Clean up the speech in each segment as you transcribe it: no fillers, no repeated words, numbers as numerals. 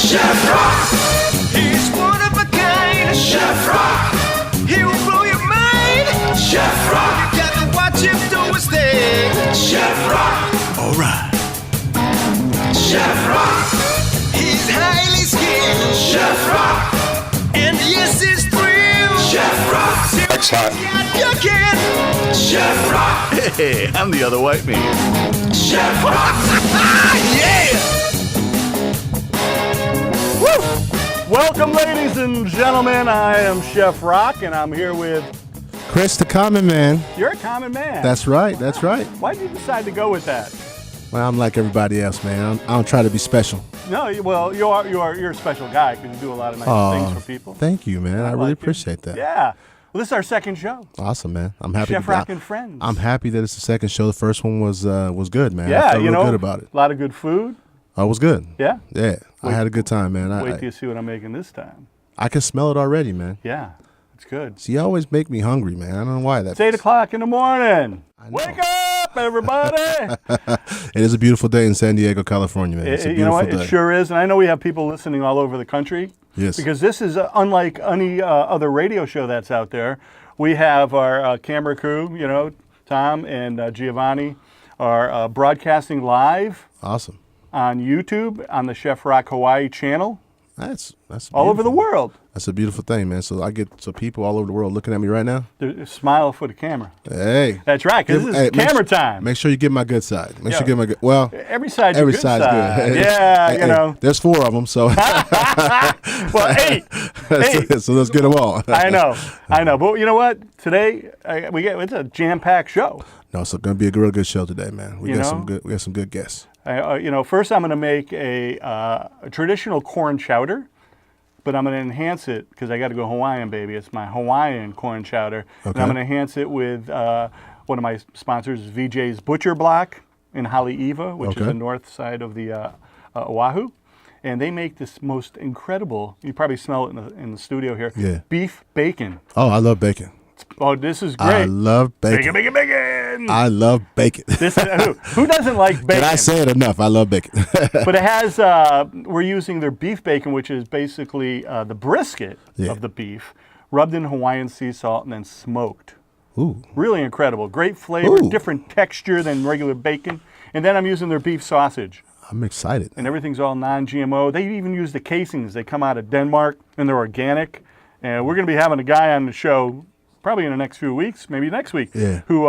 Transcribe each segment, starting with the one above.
Chef Rock. He's one of a kind. Chef Rock. He will blow your mind. Chef Rock. You gotta watch him do his thing. Chef Rock. All right. Chef Rock. He's highly skilled. Chef Rock. And yes, it's thrill. Chef Rock. That's hot. You can. Chef Rock. Hey, I'm the other white meat. Chef Rock. Yeah. Woo! Welcome, ladies and gentlemen. I am Chef Rock, and I'm here with... Chris, the common man. You're a common man. That's right, that's right. Why did you decide to go with that? Well, I'm like everybody else, man. I don't try to be special. No, well, you're a special guy because you do a lot of nice things for people. Thank you, man. I really appreciate that. Yeah. Well, this is our second show. Awesome, man. I'm happy. Chef Rock and Friends. I'm happy that it's the second show. The first one was good, man. Yeah, I felt real good about it. A lot of good food. Oh, it was good. Yeah? Yeah. I had a good time, man. Wait till you see what I'm making this time. I can smell it already, man. Yeah, it's good. See, you always make me hungry, man. I don't know why. It's 8 o'clock in the morning. Wake up, everybody. It is a beautiful day in San Diego, California, man. It's a beautiful day. It sure is. And I know we have people listening all over the country. Yes. Because this is unlike any other radio show that's out there. We have our camera crew, Tom and Giovanni are broadcasting live. Awesome. On YouTube, on the Chef Rock Hawaii channel. That's all over the world. That's a beautiful thing, man. So I get people all over the world looking at me right now. Smile for the camera. Hey, that's right. Because this is camera time. Make sure you get my good side. Make sure you get my good. Well, every side's good. Yeah, hey, there's 4 of them, so. Well, 8. So let's get them all. I know. But you know what? Today it's a jam-packed show. No, it's going to be a real good show today, man. We got some good guests. First I'm going to make a traditional corn chowder, but I'm going to enhance it because I got to go Hawaiian, baby. It's my Hawaiian corn chowder. Okay. And I'm going to enhance it with one of my sponsors, VJ's Butcher Block in Haleiwa, which is the north side of the Oahu. And they make this most incredible, you probably smell it in the studio here, beef bacon. Oh, I love bacon. Oh, this is great. I love bacon. Bacon. I love bacon. Who doesn't like bacon? Can I say it enough? I love bacon. But it has, we're using their beef bacon, which is basically the brisket of the beef, rubbed in Hawaiian sea salt and then smoked. Ooh. Really incredible. Great flavor, different texture than regular bacon. And then I'm using their beef sausage. I'm excited. And everything's all non-GMO. They even use the casings. They come out of Denmark, and they're organic. And we're going to be having a guy on the show probably in the next few weeks, maybe next week, who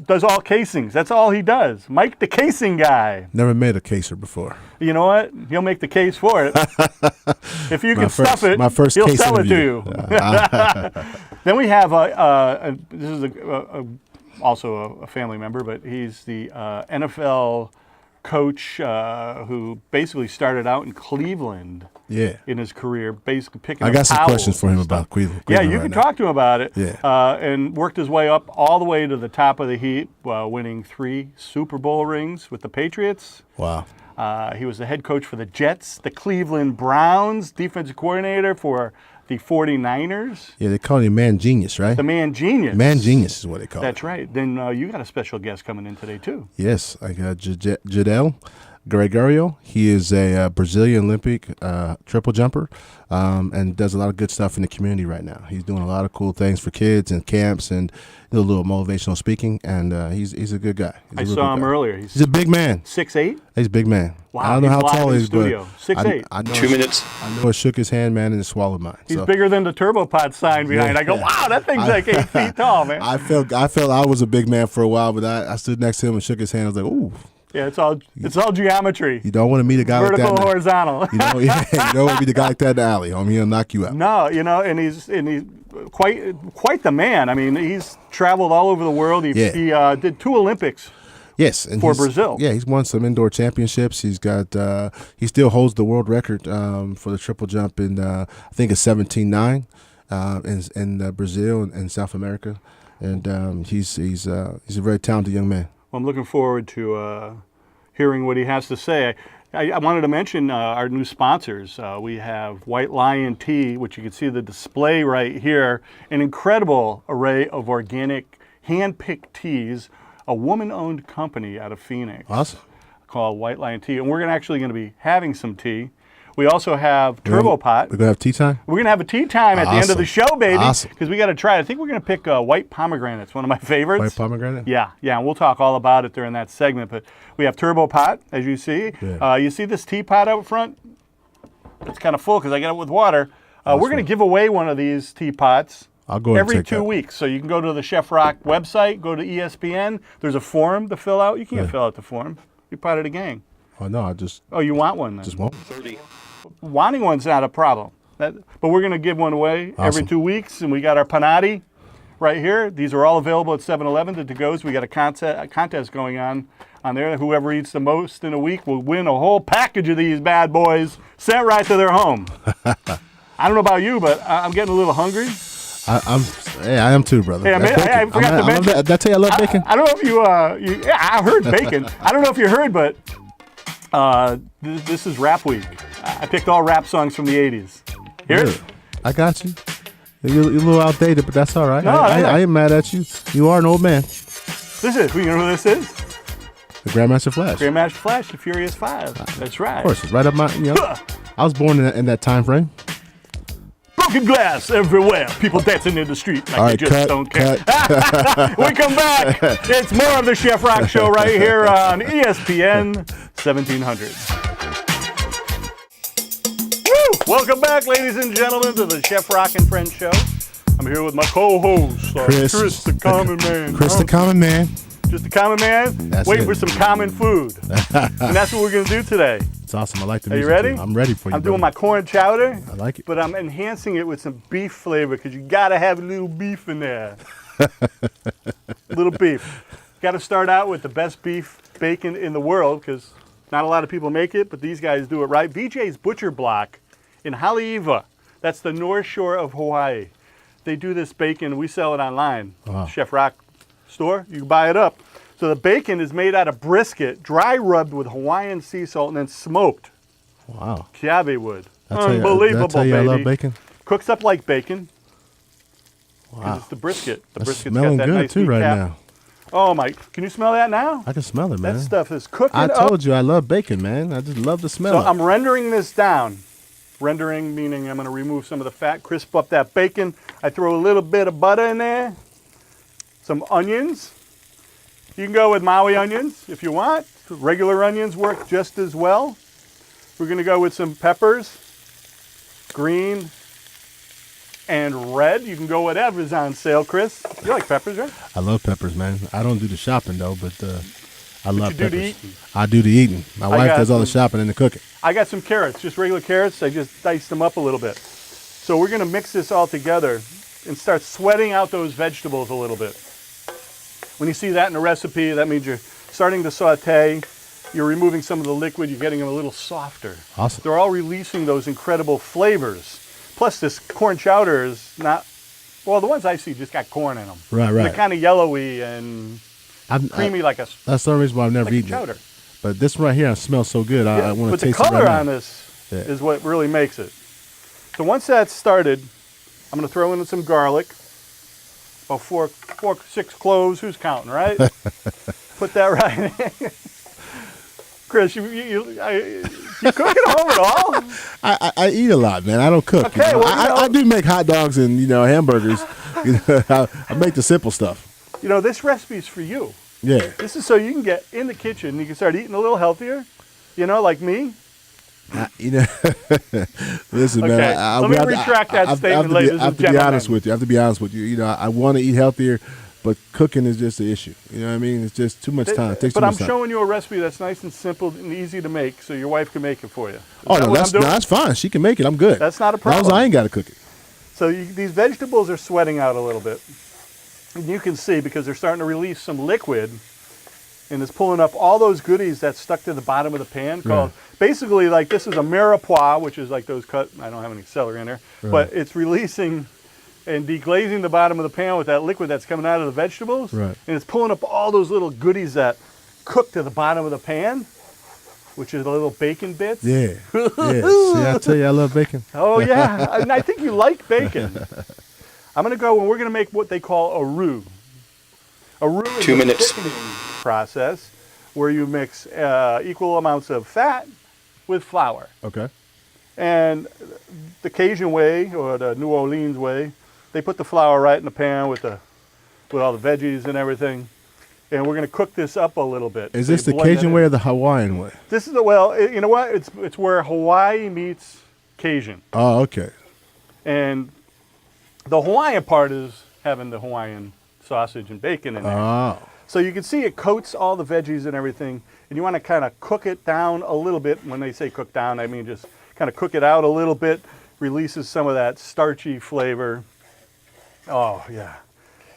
does all casings. That's all he does. Mike the casing guy. Never made a caser before. You know what? He'll make the case for it. If you can stuff it, he'll sell it to you. Then we have, this is also a family member, but he's the NFL coach who basically started out in Cleveland in his career, basically picking up I got some questions for him about Cleveland. Yeah, you can talk to him about it. Yeah. And worked his way up all the way to the top of the heap, winning 3 Super Bowl rings with the Patriots. Wow. He was the head coach for the Jets, the Cleveland Browns, defensive coordinator for the 49ers. Yeah, they call him Man Genius, right? The Man Genius. Man Genius is what they call him. That's right. Then you got a special guest coming in today, too. Yes, I got Jadel Gregorio. He is a Brazilian Olympic triple jumper and does a lot of good stuff in the community right now. He's doing a lot of cool things for kids and camps and a little motivational speaking, and he's a good guy. I saw him earlier. He's a big man. 6'8"? He's a big man. Wow, I don't know how tall he is, but 6'8". I know 2 minutes. I know it shook his hand, man, and it swallowed mine. He's bigger than the TurboPod sign behind. I go, wow, that thing's like 8 feet tall, man. I felt I was a big man for a while, but I stood next to him and shook his hand. I was like, ooh. Yeah, it's all geometry. You don't want to meet a guy like that. Vertical, horizontal. You don't want to be the guy like that in the alley, homie. He'll knock you out. No, and he's quite the man. I mean, he's traveled all over the world. He did 2 Olympics. Yes, and for Brazil. Yeah, he's won some indoor championships. He's got he still holds the world record for the triple jump in I think it's 17.9 in Brazil and South America, and he's a very talented young man. Well, I'm looking forward to hearing what he has to say. I wanted to mention our new sponsors. We have White Lion Tea, which you can see the display right here, an incredible array of organic hand-picked teas, a woman-owned company out of Phoenix. Awesome. Called White Lion Tea. And we're actually going to be having some tea. We also have Turbo Pot. We're going to have tea time? We're going to have a tea time at the end of the show, baby. Awesome. Because we got to try it. I think we're going to pick white pomegranate. It's one of my favorites. White pomegranate? Yeah, and we'll talk all about it during that segment. But we have Turbo Pot, as you see. Yeah. You see this teapot out front? It's kind of full because I got it with water. We're going to give away one of these teapots. I'll go ahead every and take 2 weeks. So you can go to the Chef Rock website, go to ESPN. There's a form to fill out. You can't fill out the form. You're part of the gang. Oh, no, I just... Oh, you want one then? Just want 30. Wanting one's not a problem. But we're going to give one away every 2 weeks. And we got our panati right here. These are all available at 7-Eleven, the to-goes. We got a contest going on there. Whoever eats the most in a week will win a whole package of these bad boys sent right to their home. I don't know about you, but I'm getting a little hungry. I am too, brother. Hey, I forgot to mention. Did I tell you I love bacon? I don't know if you yeah, I heard bacon. I don't know if you heard, but this is rap week. I picked all rap songs from the 80s. Hear it? I got you. You're a little outdated, but that's all right. No, I ain't mad at you. You are an old man. This is, you know who this is? The Grandmaster Flash. Grandmaster Flash, the Furious Five. That's right. Of course, it's right up my, I was born in that time frame. Broken glass everywhere. People dancing in the street like All they right, just cut, don't care. We come back. It's more of the Chef Rock Show right here on ESPN 1700. Woo! Welcome back, ladies and gentlemen, to the Chef Rock and Friends Show. I'm here with my co-host, Chris the Common Man. Chris the Common Man. Just a common man, waiting for some common food. And that's what we're going to do today. It's awesome. I like the Are music. you ready? Too. I'm ready for you. I'm doing my corn chowder. I like it. But I'm enhancing it with some beef flavor because you got to have a little beef in there. Little beef. Got to start out with the best beef bacon in the world because not a lot of people make it, but these guys do it right. VJ's Butcher Block in Haleiwa. That's the North Shore of Hawaii. They do this bacon. We sell it online. Wow. Chef Rock store. You can buy it up. So the bacon is made out of brisket, dry rubbed with Hawaiian sea salt, and then smoked. Wow. Kiawe wood. Unbelievable, Unbelievable, I baby. love bacon. Cooks up like bacon. Wow. It's the brisket. The It's brisket's smelling got that good nice too meat right cap. now. Oh my! Can you smell that now? I can smell it, man. That stuff is cooking I up. told you I love bacon, man. I just love the smell. So I'm rendering this down. Rendering meaning I'm going to remove some of the fat, crisp up that bacon. I throw a little bit of butter in there. Some onions. You can go with Maui onions if you want. Regular onions work just as well. We're going to go with some peppers, green and red. You can go whatever's on sale, Chris. You like peppers, right? I love peppers, man. I don't do the shopping though, but I love you do the peppers. eating. I do the eating. My wife got does all the some- shopping and the cooking. I got some carrots, just regular carrots. I just diced them up a little bit. So we're going to mix this all together and start sweating out those vegetables a little bit. When you see that in a recipe, that means you're starting to saute. You're removing some of the liquid. You're getting them a little softer. Awesome. They're all releasing those incredible flavors. Plus, this corn chowder is not, well, the ones I see just got corn in them. Right, right. They're kind of yellowy and creamy like a That's the reason why I've never like a eaten chowder. it. But this right here smells so good. I want But to the taste it color right now. on this is what really makes it. So once that's started, I'm going to throw in some garlic. About four, 6 cloves. Who's counting, right? Put that right in. Chris, you cook at home at all? I eat a lot, man. I don't cook. Okay, you know? well, I do make hot dogs and hamburgers. I make the simple stuff. You know, this recipe's for you. Yeah. This is so you can get in the kitchen and you can start eating a little healthier. You know, like me. Listen, Okay, man. let me retract that statement, ladies and I have to be gentlemen. honest with you. I have to be honest with you. You know, I want to eat healthier, but cooking is just the issue. You know what I mean? It's just too much time. It takes But too I'm much time. showing you a recipe that's nice and simple and easy to make, so your wife can make it for you. Is Oh that no, what I'm doing? that's fine. She can make it. I'm good. That's not a As long problem. as I ain't got to cook it. So these vegetables are sweating out a little bit. And you can see because they're starting to release some liquid and it's pulling up all those goodies that's stuck to the bottom of the pan called, basically like this is a mirepoix, which is like those cut, I don't have any celery in there, but it's releasing and deglazing the bottom of the pan with that liquid that's coming out of the vegetables. Right. And it's pulling up all those little goodies that cook to the bottom of the pan, which is the little bacon bits. Yeah. Yeah. See, I tell you, I love bacon. Oh yeah, and I think you like bacon. I'm gonna go and we're gonna make what they call a roux. A roux is 2 a minutes. thickening process where you mix equal amounts of fat with flour. Okay. And the Cajun way, or the New Orleans way, they put the flour right in the pan with all the veggies and everything. And we're going to cook this up a little bit. Is So this you the blend Cajun that way in. or the Hawaiian way? This is you know what? It's where Hawaii meets Cajun. Oh, okay. And the Hawaiian part is having the Hawaiian sausage and bacon in there. Oh. So you can see it coats all the veggies and everything. And you want to kind of cook it down a little bit. When they say cook down, I mean just kind of cook it out a little bit. Releases some of that starchy flavor. Oh, yeah.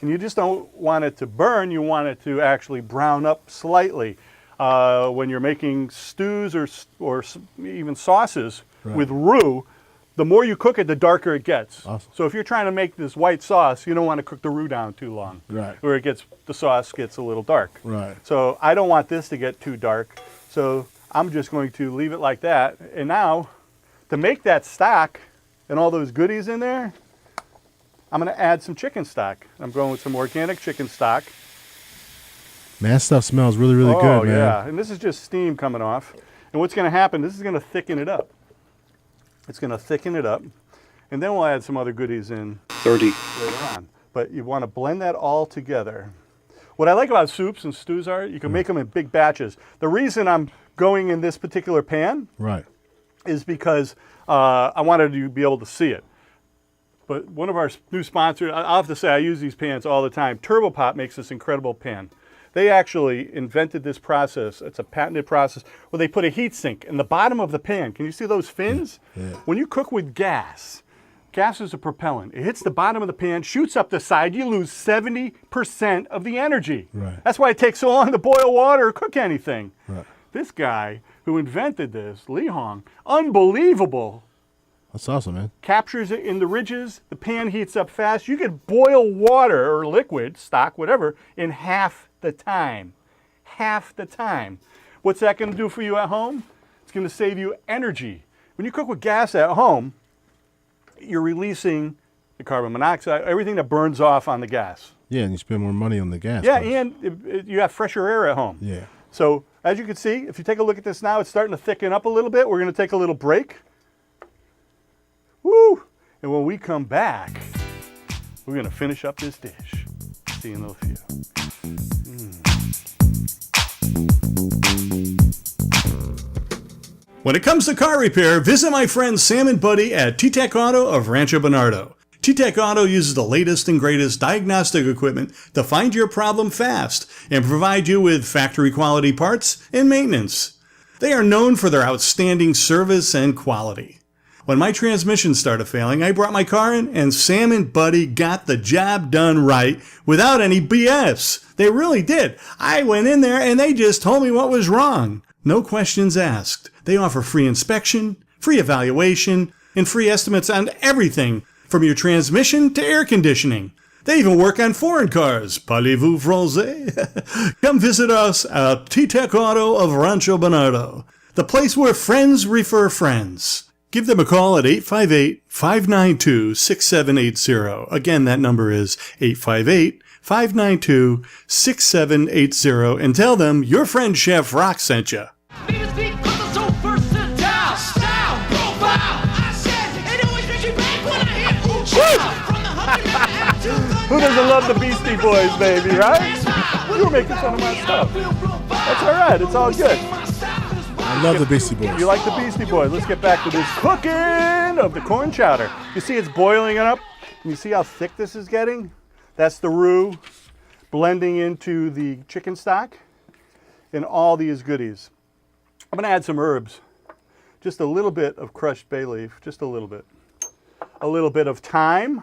And you just don't want it to burn. You want it to actually brown up slightly. When you're making stews or even sauces with roux, the more you cook it, the darker it gets. Awesome. So if you're trying to make this white sauce, you don't want to cook the roux down too long. Right. Or the sauce gets a little dark. Right. So I don't want this to get too dark. So I'm just going to leave it like that. And now, to make that stock and all those goodies in there, I'm going to add some chicken stock. I'm going with some organic chicken stock. Man, that stuff smells really, really good, man. Oh, yeah. And this is just steam coming off. And what's going to happen, this is going to thicken it up. It's going to thicken it up. And then we'll add some other goodies in 30. later on. But you want to blend that all together. What I like about soups and stews are you can make them in big batches. The reason I'm going in this particular pan Right. is because I wanted you to be able to see it. But one of our new sponsors, I'll have to say I use these pans all the time. TurboPop makes this incredible pan. They actually invented this process. It's a patented process where they put a heat sink in the bottom of the pan. Can you see those fins? Yeah. When you cook with gas is a propellant. It hits the bottom of the pan, shoots up the side. You lose 70% of the energy. Right. That's why it takes so long to boil water or cook anything. Right. This guy who invented this, Li Hong, unbelievable. That's awesome, man. Captures it in the ridges. The pan heats up fast. You can boil water or liquid, stock, whatever, in half the time. Half the time. What's that going to do for you at home? It's going to save you energy. When you cook with gas at home, you're releasing the carbon monoxide, everything that burns off on the gas. Yeah, and you spend more money on the gas. Yeah, price. and you have fresher air at home. Yeah. So as you can see, if you take a look at this now, it's starting to thicken up a little bit. We're going to take a little break. Woo! And when we come back, we're going to finish up this dish. See you in a few. When it comes to car repair, visit my friend Sam and Buddy at T-Tech Auto of Rancho Bernardo. T-Tech Auto uses the latest and greatest diagnostic equipment to find your problem fast and provide you with factory quality parts and maintenance. They are known for their outstanding service and quality. When my transmission started failing, I brought my car in and Sam and Buddy got the job done right without any BS. They really did. I went in there and they just told me what was wrong. No questions asked. They offer free inspection, free evaluation, and free estimates on everything from your transmission to air conditioning. They even work on foreign cars. Parlez-vous français? Come visit us at T-Tech Auto of Rancho Bernardo, the place where friends refer friends. Give them a call at 858-592-6780. Again, that number is 858-592-6780, and tell them your friend Chef Rock sent you. Famous because I'm so versatile. Style, profile. I said it always makes me back when I hear ooh child. From the hooking and to the Who doesn't love the Beastie Boys, baby, right? You were making fun of my stuff. That's all right. It's all good. I love the Beastie Boys. You like the Beastie Boys. Let's get back to this cooking of the corn chowder. You see it's boiling up? And you see how thick this is getting? That's the roux blending into the chicken stock and all these goodies. I'm going to add some herbs. Just a little bit of crushed bay leaf, just a little bit. A little bit of thyme.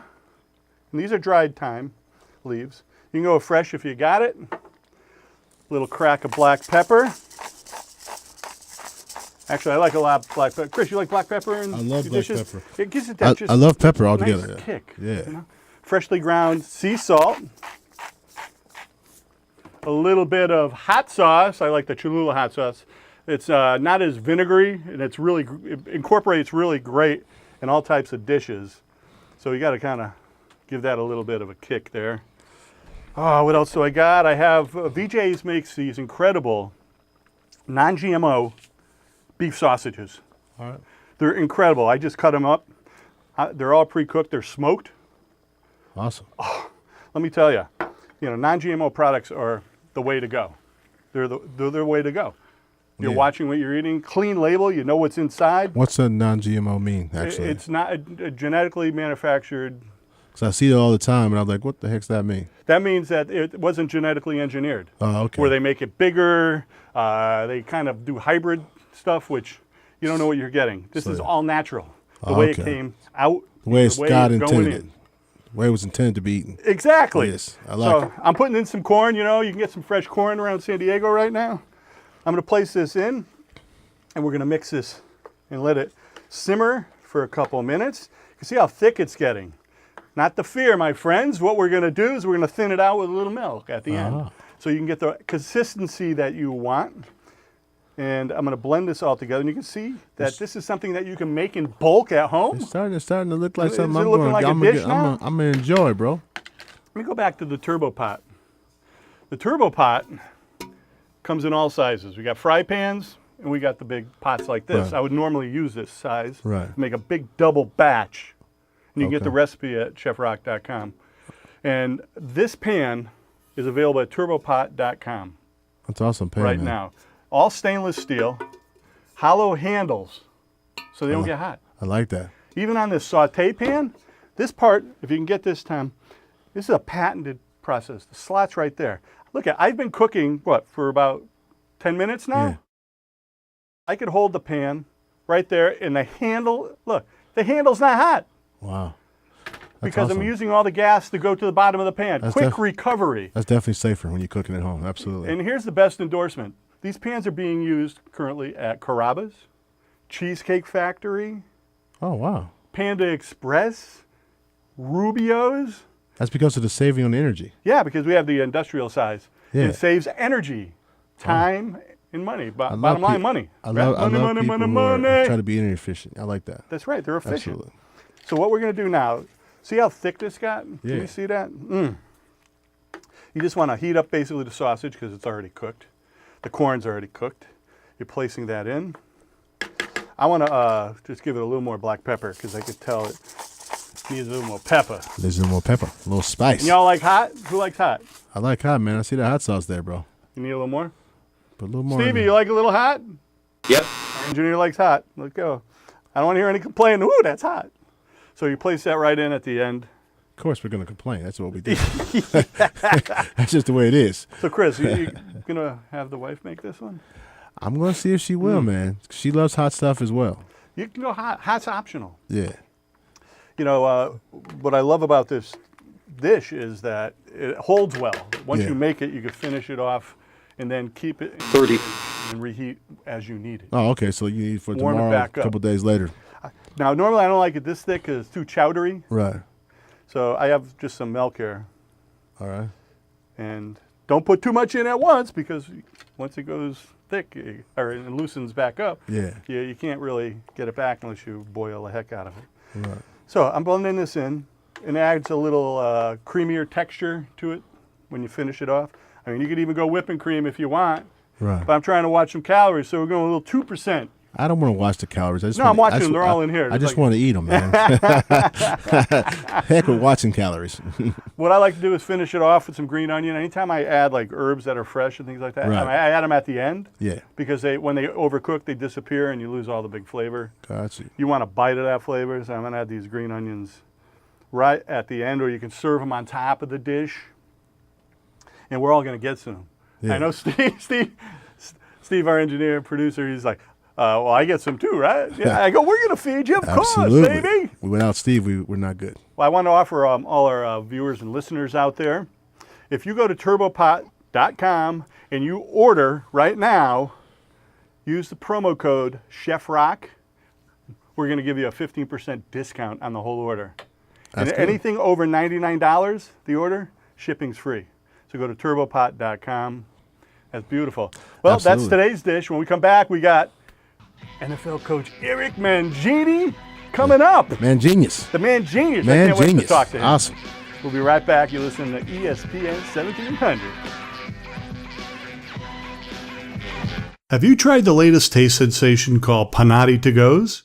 And these are dried thyme leaves. You can go fresh if you got it. A little crack of black pepper. Actually, I like a lot of black pepper. Chris, you like black pepper in I love your black dishes? pepper. It gives it that I love pepper nice altogether. kick. Yeah. You know? Freshly ground sea salt. A little bit of hot sauce. I like the Cholula hot sauce. It's not as vinegary, and it incorporates really great in all types of dishes. So you got to kind of give that a little bit of a kick there. Oh, what else do I got? I have VJ's makes these incredible non-GMO beef sausages. All right. They're incredible. I just cut them up. They're all pre-cooked. They're smoked. Awesome. Let me tell you, non-GMO products are the way to go. They're the way to go. You're watching what you're eating. Clean label. You know what's inside. What's a non-GMO mean, actually? It's not a genetically manufactured. So I see it all the time, and I'm like, what the heck's that mean? That means that it wasn't genetically engineered. Oh, okay. Where they make it bigger. They kind of do hybrid stuff, which you don't know what you're getting. This is all natural. The way it came out. The way it's God intended. In. The way it was intended to be eaten. Exactly. Yes, I like it. I'm putting in some corn. You can get some fresh corn around San Diego right now. I'm going to place this in, and we're going to mix this and let it simmer for a couple of minutes. You can see how thick it's getting. Not the fear, my friends. What we're going to do is we're going to thin it out with a little milk at the end. So you can get the consistency that you want. And I'm going to blend this all together. And you can see that this is something that you can make in bulk at home. It's starting to look like Is something it looking like a dish now? I'm going to enjoy, bro. Let me go back to the turbo pot. The turbo pot comes in all sizes. We got fry pans, and we got the big pots like this. Right. I would normally use this size. Right. Make a big double batch. And you can get the recipe at chefrock.com. And this pan is available at turbopot.com. That's awesome pan, right man. now. All stainless steel, hollow handles, so they don't get hot. I like that. Even on this saute pan, this part, if you can get this, Tom, this is a patented process. The slot's right there. Look, I've been cooking, for about 10 minutes now? Yeah. I could hold the pan right there, and the handle, look, the handle's not hot. Wow. Because awesome. I'm using all the gas to go to the bottom of the pan. Quick recovery. That's definitely safer when you're cooking at home. Absolutely. And here's the best endorsement. These pans are being used currently at Carrabba's, Cheesecake Factory. Oh, wow. Panda Express, Rubio's. That's because of the saving on energy. Yeah, because we have the industrial size. Yeah. It saves energy, time, and money. Bottom line, money. I love money, people who money. are trying to be energy efficient. I like that. That's right. They're efficient. Absolutely. So what we're going to do now, see how thick this got? Yeah. Can you see that? You just want to heat up basically the sausage because it's already cooked. The corn's already cooked. You're placing that in. I want to just give it a little more black pepper because I could tell it needs a little more pepper. There's a little more pepper, a little spice. And y'all like hot? Who likes hot? I like hot, man. I see the hot sauce there, bro. You need a little more? Put a little more. Stevie, you like a little hot? Yep. Engineer likes hot. Let's go. I don't want to hear any complaining. Ooh, that's hot. So you place that right in at the end. Of course, we're going to complain. That's what we do. That's just the way it is. So Chris, you going to have the wife make this one? I'm going to see if she will, man. She loves hot stuff as well. You can go hot. Hot's optional. Yeah. What I love about this dish is that it holds well. Once Yeah. you make it, you can finish it off and then keep it 30. and reheat as you need it. Oh, okay. So you need for Warm it tomorrow, back a up. couple days later. Now, normally I don't like it this thick because it's too chowdery. Right. So I have just some milk here. All right. And don't put too much in at once because once it goes thick and loosens back up, Yeah. you can't really get it back unless you boil the heck out of it. Right. So I'm blending this in, and it adds a little creamier texture to it when you finish it off. I mean, you could even go whipping cream if you want, Right. but I'm trying to watch some calories, so we're going a little 2%. I don't want to watch the calories. I just No, wanna- I'm watching I just- them. They're all in here. I It's just like- want to eat them, man. Heck with watching calories. What I like to do is finish it off with some green onion. Anytime I add like herbs that are fresh and things like that, Right. I add them at the end Yeah. because when they overcook, they disappear and you lose all the big flavor. Got you. You want a bite of that flavor, so I'm going to add these green onions right at the end, or you can serve them on top of the dish, and we're all going to get some. Yeah. I know Steve, our engineer, producer, he's like, well, I get some too, right? Yeah. I go, we're going to feed you, of Absolutely. course, baby. Without Steve, we're not good. Well, I want to offer all our viewers and listeners out there, if you go to turbopot.com and you order right now, use the promo code CHEFROCK, we're going to give you a 15% discount on the whole order. That's And good. anything over $99, the order, shipping's free. So go to turbopot.com. That's beautiful. Well, Absolutely. that's today's dish. When we come back, we got NFL Coach Eric Mangini coming up. Man, genius. The man genius. I Man, can't wait to genius. talk to him. Awesome. We'll be right back. You're listening to ESPN 1700. Have you tried the latest taste sensation called Panati To-Goes?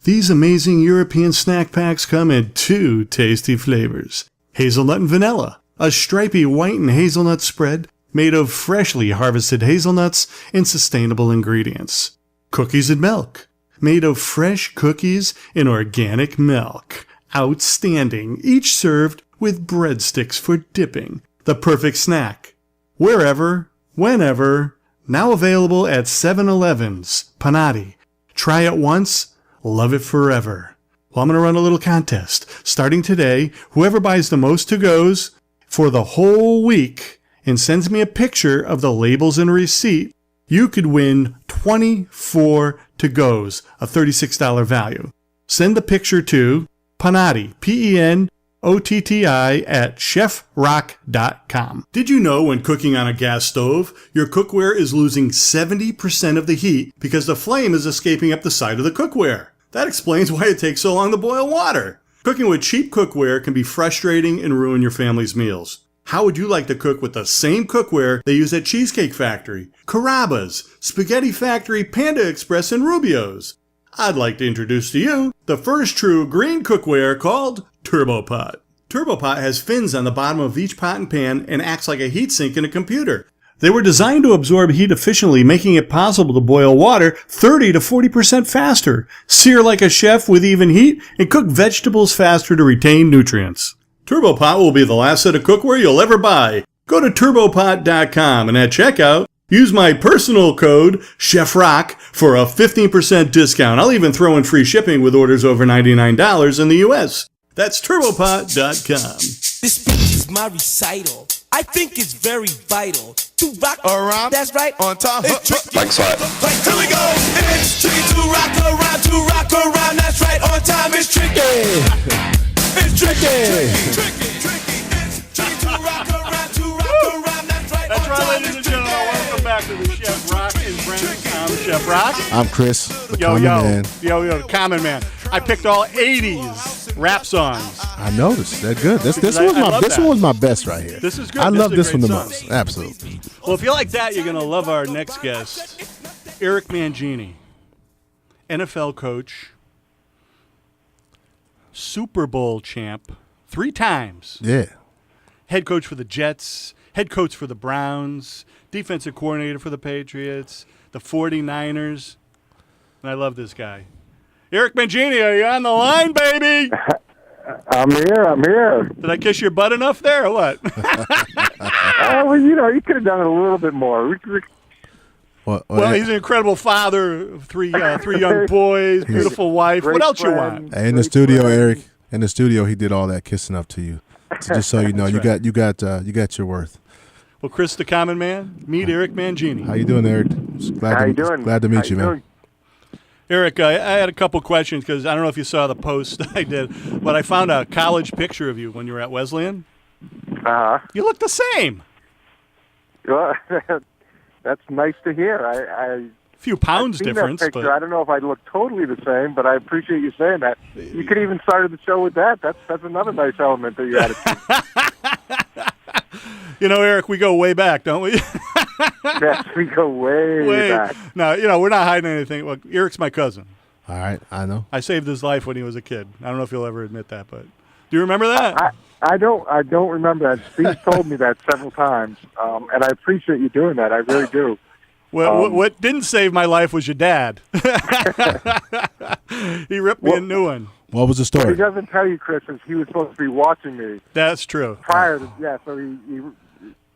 These amazing European snack packs come in 2 tasty flavors. Hazelnut and vanilla, a stripy white and hazelnut spread made of freshly harvested hazelnuts and sustainable ingredients. Cookies and milk, made of fresh cookies and organic milk. Outstanding, each served with breadsticks for dipping. The perfect snack. Wherever, whenever, now available at 7-Elevens. Panati. Try it once, love it forever. Well, I'm going to run a little contest. Starting today, whoever buys the most to-goes for the whole week and sends me a picture of the labels and receipt, you could win 24 to-goes, a $36 value. Send the picture to Panati, P-E-N-O-T-T-I at chefrock.com. Did you know when cooking on a gas stove, your cookware is losing 70% of the heat because the flame is escaping up the side of the cookware? That explains why it takes so long to boil water. Cooking with cheap cookware can be frustrating and ruin your family's meals. How would you like to cook with the same cookware they use at Cheesecake Factory, Carrabba's, Spaghetti Factory, Panda Express, and Rubio's? I'd like to introduce to you the first true green cookware called TurboPot. TurboPot has fins on the bottom of each pot and pan and acts like a heatsink in a computer. They were designed to absorb heat efficiently, making it possible to boil water 30 to 40% faster, sear like a chef with even heat, and cook vegetables faster to retain nutrients. TurboPot will be the last set of cookware you'll ever buy. Go to turbopot.com and at checkout, use my personal code, CHEFROCK, for a 15% discount. I'll even throw in free shipping with orders over $99 in the U.S. That's turbopot.com. This speech is my recital. I think it's very vital to rock around. That's right. On time. It's tricky. Like slide. Here we go. It's tricky to rock around. To rock around. That's right. On time. It's tricky. It's tricky. It's tricky to rock around. To rock around. That's right. That's on right, time. ladies and gentlemen. Welcome back to the Chef Rock and Friends. I'm Chef Rock. I'm Chris, the Yo, common man. yo, Common Man. I picked all 80s rap songs. I noticed. They're good. This I love one that. was my best right here. This is good. I This love is a this one great the song. most. Absolutely. Well, if you like that, you're going to love our next guest, Eric Mangini, NFL coach, Super Bowl champ, 3 times, Yeah. head coach for the Jets, head coach for the Browns, defensive coordinator for the Patriots, the 49ers, and I love this guy. Eric Mangini, are you on the line, baby? I'm here. Did I kiss your butt enough there or what? Well, you could have done it a little bit more. Well, he's an incredible father of 3 young boys, beautiful wife. Great What else you friend. want? Hey, in the studio, Eric. In the studio, he did all that kissing up to you. So just so you know, you got your worth. Well, Chris the Common Man, meet Eric Mangini. How you doing, Eric? How you doing? Glad to meet you, man. doing? Eric, I had a couple questions because I don't know if you saw the post I did, but I found a college picture of you when you were at Wesleyan. You look the same. Well, that's nice to hear. I Few pounds seen difference, that picture. but I don't know if I look totally the same, but I appreciate you saying that. You could even started the show with that. That's another nice element that you added. you know, Eric, we go way back, don't we? Yes, we go way back. No, we're not hiding anything. Look, Eric's my cousin. All right, I know. I saved his life when he was a kid. I don't know if you'll ever admit that, but do you remember that? I don't remember that. Steve told me that several times, and I appreciate you doing that. I really do. What didn't save my life was your dad. He ripped me a new one. What was the What he story? doesn't tell you, Chris, is he was supposed to be watching me That's true. prior to, so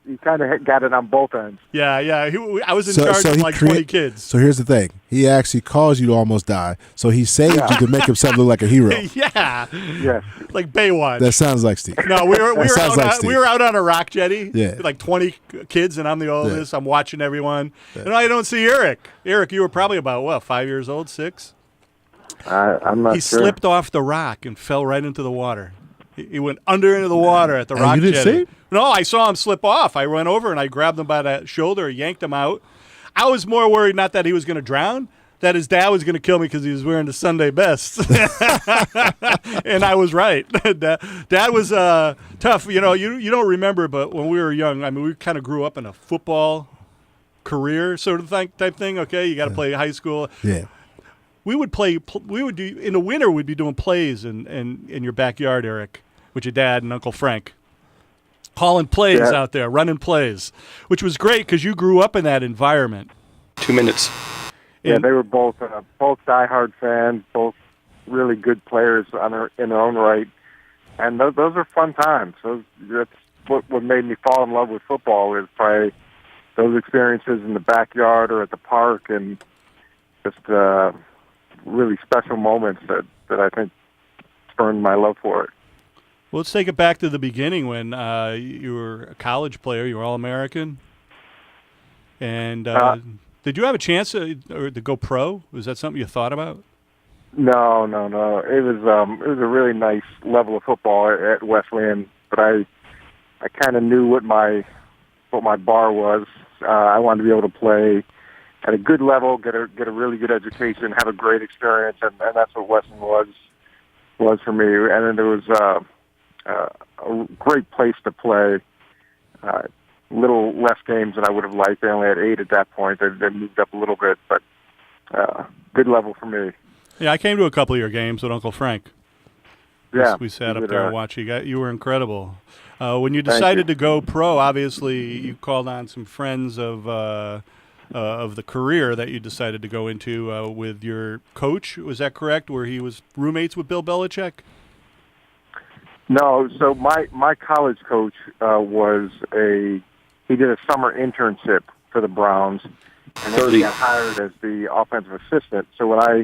he kind of got it on both ends. Yeah. I was in charge of like 20 kids. So here's the thing. He actually caused you to almost die. So he saved you to make himself look like a hero. Yeah. Yes. Like Baywatch. That sounds like Steve. No, we sounds like Steve. were out on a rock jetty. Yeah. Like 20 kids, and I'm the oldest. I'm watching everyone. And I don't see Eric. Eric, you were probably about, 5 years old, 6? I'm not He sure. slipped off the rock and fell right into the water. He went under into the water at the rock you didn't jetty. see it? No, I saw him slip off. I went over and I grabbed him by the shoulder, yanked him out. I was more worried not that he was going to drown, that his dad was going to kill me because he was wearing the Sunday best. And I was right. Dad was tough. You don't remember, but when we were young, I mean, we kind of grew up in a football career sort of type thing. Okay, you got to play high school. Yeah. we would play. We would do in the winter. We'd be doing plays in your backyard, Eric, with your dad and Uncle Frank, calling plays out there, running plays, which was great because you grew up in that environment. 2 minutes. Yeah, they were both diehard fans, both really good players in their own right, and those are fun times. That's what made me fall in love with football is probably those experiences in the backyard or at the park, and just really special moments that I think spurned my love for it. Well, let's take it back to the beginning when you were a college player. You were All-American, and did you have a chance to go pro? Was that something you thought about? No. It was a really nice level of football at Wesleyan, but I kind of knew what my bar was. I wanted to be able to play at a good level, get a really good education, have a great experience, and that's what Wesleyan was for me. And then there was a great place to play. Little less games than I would have liked. They only had 8 at that point. They moved up a little bit, but good level for me. Yeah, I came to a couple of your games with Uncle Frank. Yeah, we sat up there and watched you. You were incredible. When you decided to go pro, obviously you called on some friends of the career that you decided to go into with your coach. Was that correct? Where he was roommates with Bill Belichick? No, so my college coach he did a summer internship for the Browns, and then he got hired as the offensive assistant. So when I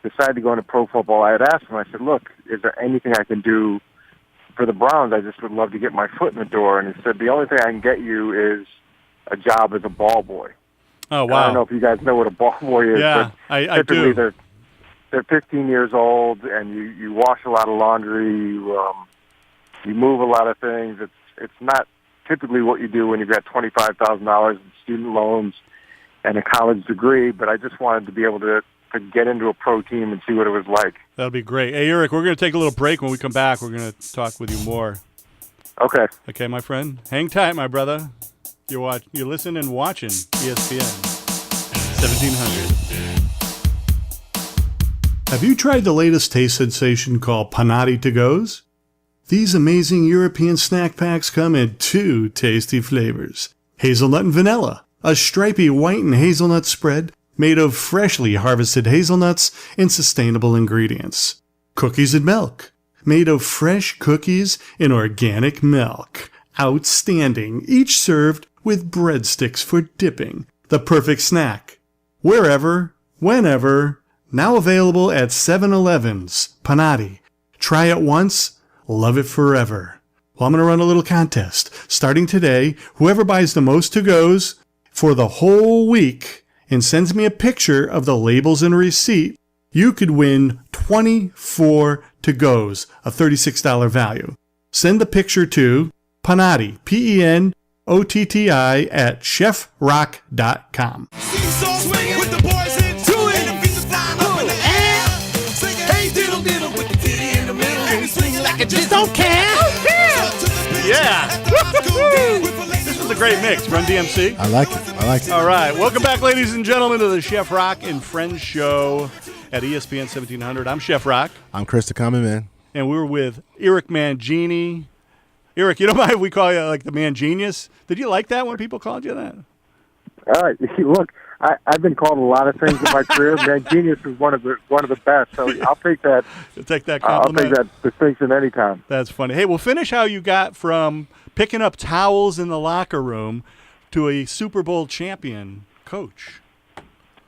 decided to go into pro football, I had asked him, I said, look, is there anything I can do for the Browns? I just would love to get my foot in the door. And he said, the only thing I can get you is a job as a ball boy. Oh, wow. And I don't know if you guys know what a ball boy is. Yeah, but I do. They're 15 years old, and you wash a lot of laundry, you move a lot of things. It's not typically what you do when you've got $25,000 in student loans and a college degree, but I just wanted to be able to get into a pro team and see what it was like. That'll be great. Hey, Eric, we're going to take a little break. When we come back, we're going to talk with you more. Okay. Okay, my friend. Hang tight, my brother. You're listening and watching ESPN 1700. Have you tried the latest taste sensation called Panati To-Go's? These amazing European snack packs come in 2 tasty flavors. Hazelnut and vanilla, a stripy white and hazelnut spread made of freshly harvested hazelnuts and sustainable ingredients. Cookies and milk, made of fresh cookies and organic milk. Outstanding, each served with breadsticks for dipping. The perfect snack. Wherever, whenever, now available at 7-Eleven's. Panati. Try it once, love it forever. Well, I'm going to run a little contest. Starting today, whoever buys the most to-go's for the whole week and sends me a picture of the labels and receipt, you could win 24 to-go's, a $36 value. Send the picture to Panati, Penotti at chefrock.com. Seesaw swinging with the boys into it. And the feet are flying up in the air. Singing, hey, diddle, diddle, with the titty in the middle. And he's swinging like I just don't care. Yeah. This is a great mix. Run DMC. I like it. All right. Welcome back, ladies and gentlemen, to the Chef Rock and Friends show at ESPN 1700. I'm Chef Rock. I'm Chris the Common Man. And we're with Eric Mangini. Eric, you don't mind if we call you like the Man Genius? Did you like that when people called you that? All right. Look, I've been called a lot of things in my career. Man, genius is one of the best. So I'll take that. You'll take that I'll compliment. take that distinction anytime. That's funny. Hey, we'll finish how you got from picking up towels in the locker room to a Super Bowl champion coach.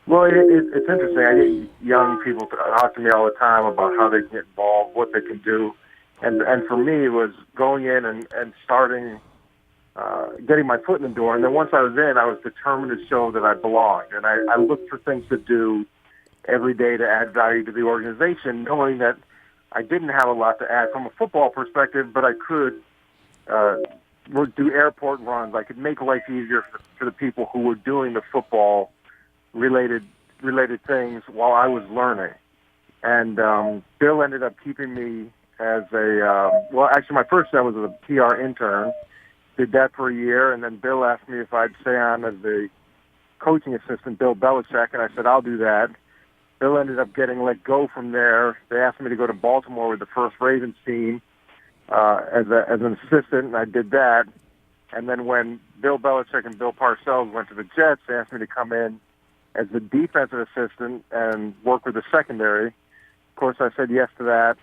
Well, it's interesting. I get young people talk to me all the time about how they can get involved, what they can do. And for me, it was going in and starting, getting my foot in the door. And then once I was in, I was determined to show that I belonged. And I looked for things to do every day to add value to the organization, knowing that I didn't have a lot to add from a football perspective, but I could do airport runs. I could make life easier for the people who were doing the football-related things while I was learning. And Bill ended up keeping me as actually my first job was as a PR intern. Did that for a year, and then Bill asked me if I'd stay on as the coaching assistant, Bill Belichick, and I said, I'll do that. Bill ended up getting let go from there. They asked me to go to Baltimore with the first Ravens team as an assistant, and I did that. And then when Bill Belichick and Bill Parcells went to the Jets, they asked me to come in as the defensive assistant and work with the secondary. Of course, I said yes to that.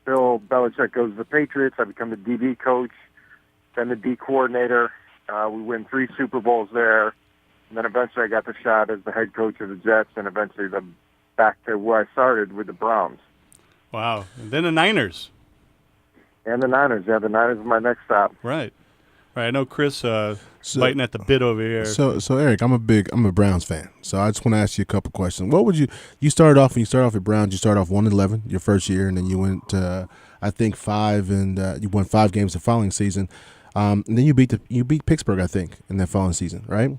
Bill Belichick goes to the Patriots. I become the DB coach, then the D coordinator. We win 3 Super Bowls there. And then eventually I got the shot as the head coach of the Jets, and eventually back to where I started with the Browns. Wow. And then the Niners. And the Niners. Yeah, the Niners is my next stop. Right. Right. I know Chris biting at the bit over here. So Eric, I'm a Browns fan. So I just want to ask you a couple questions. What would you started off when you started off at Browns? You started off 1-11 your first year, and then you went I think 5, and you won 5 games the following season. And then you beat Pittsburgh, I think, in that following season, right?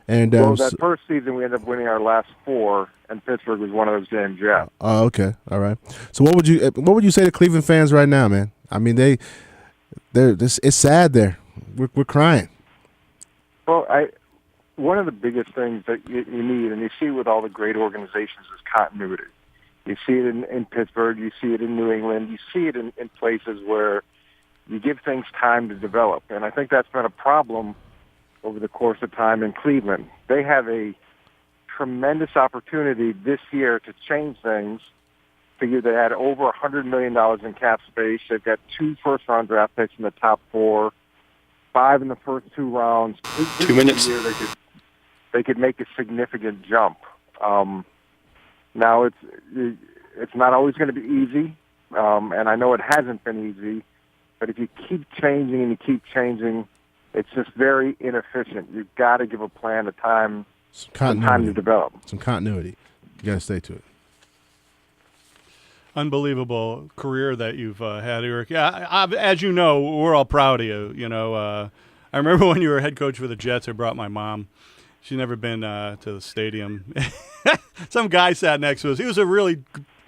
And that first season we ended up winning our last 4, and Pittsburgh was one of those games. Yeah. Oh, okay, all right. So what would you say to Cleveland fans right now, man? I mean, it's sad there. We're crying. Well, one of the biggest things that you need, and you see with all the great organizations, is continuity. You see it in Pittsburgh. You see it in New England. You see it in places where you give things time to develop. And I think that's been a problem over the course of time in Cleveland. They have a tremendous opportunity this year to change things. Figure they had over $100 million in cap space. They've got 2 first-round draft picks in the top 4, 5 in the first 2 rounds. 2 minutes. Year they could make a significant jump. Now it's not always going to be easy, and I know it hasn't been easy. But if you keep changing and you keep changing, it's just very inefficient. You've got to give a plan some time to develop. Some continuity. You got to stay to it. Unbelievable career that you've had, Eric. As you know, we're all proud of you. You know, I remember when you were head coach for the Jets, I brought my mom. She's never been to the stadium. Some guy sat next to us. He was a really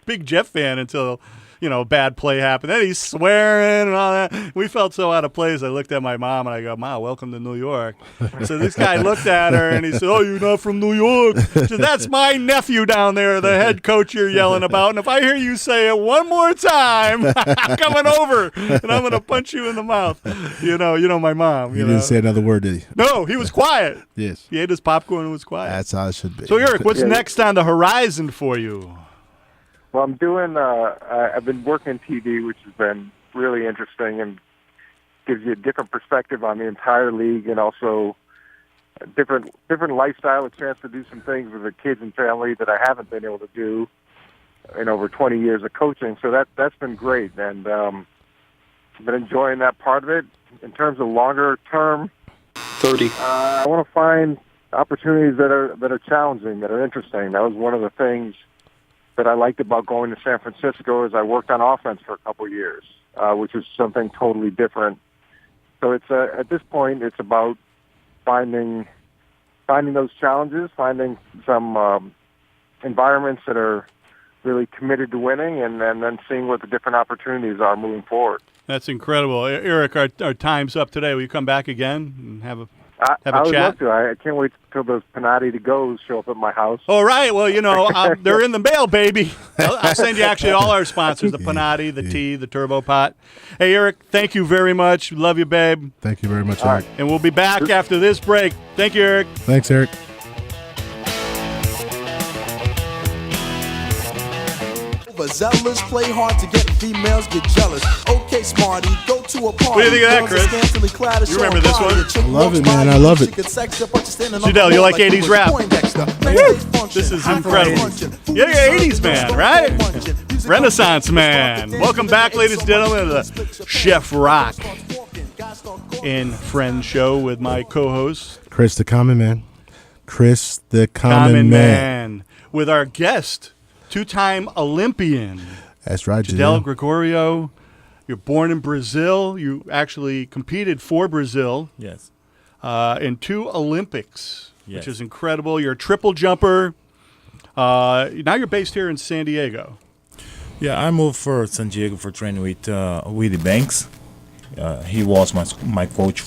big Jet fan until, a bad play happened. Then he's swearing and all that. We felt so out of place. I looked at my mom and I go, "Ma, welcome to New York." So this guy looked at her and he said, "Oh, you're not from New York?" She said, "That's my nephew down there, the head coach you're yelling about. And if I hear you say it one more time, I'm coming over and I'm going to punch you in the mouth." You know my mom. He didn't say another word, did he? No, he was quiet. Yes. He ate his popcorn and was quiet. That's how it should be. So, Eric, what's next on the horizon for you? Well, I'm doing. I've been working in TV, which has been really interesting and gives you a different perspective on the entire league, and also a different lifestyle, a chance to do some things with the kids and family that I haven't been able to do in over 20 years of coaching. So that's been great, and I've been enjoying that part of it. In terms of longer term, 30. I want to find opportunities that are challenging, that are interesting. That was one of the things that I liked about going to San Francisco is I worked on offense for a couple of years, which is something totally different. So it's at this point, it's about finding those challenges, finding some environments that are really committed to winning, and then seeing what the different opportunities are moving forward. That's incredible. Eric, our time's up today. Will you come back again and have a I would chat? love to. I can't wait till those Panati to goes show up at my house. All right. Well, they're in the mail, baby. I'll send you actually all our sponsors, the Panati, the tea, the Turbo Pot. Hey, Eric, thank you very much. Love you, babe. Thank you very much, Eric. And we'll be back after this break. Thank you, Eric. Thanks, Eric. Overzealous, play hard to get females, get jealous. Okay, smarty, go to a party. What do you think of that, Chris? You remember this one? I love it, man. I love it. Jadel, you like 80s rap? This is incredible. You're an 80s man, right? Renaissance man. Welcome back, ladies and gentlemen, to the Chef Rock and Friends show with my co-host, Chris the Common Man. Chris the Common Man. With our guest, 2-time Olympian. That's right, Jadel Gregorio. You're born in Brazil. You actually competed for Brazil. Yes. In 2 Olympics, Yes. which is incredible. You're a triple jumper. Now you're based here in San Diego. Yeah, I moved for San Diego for training with Willie Banks. He was my coach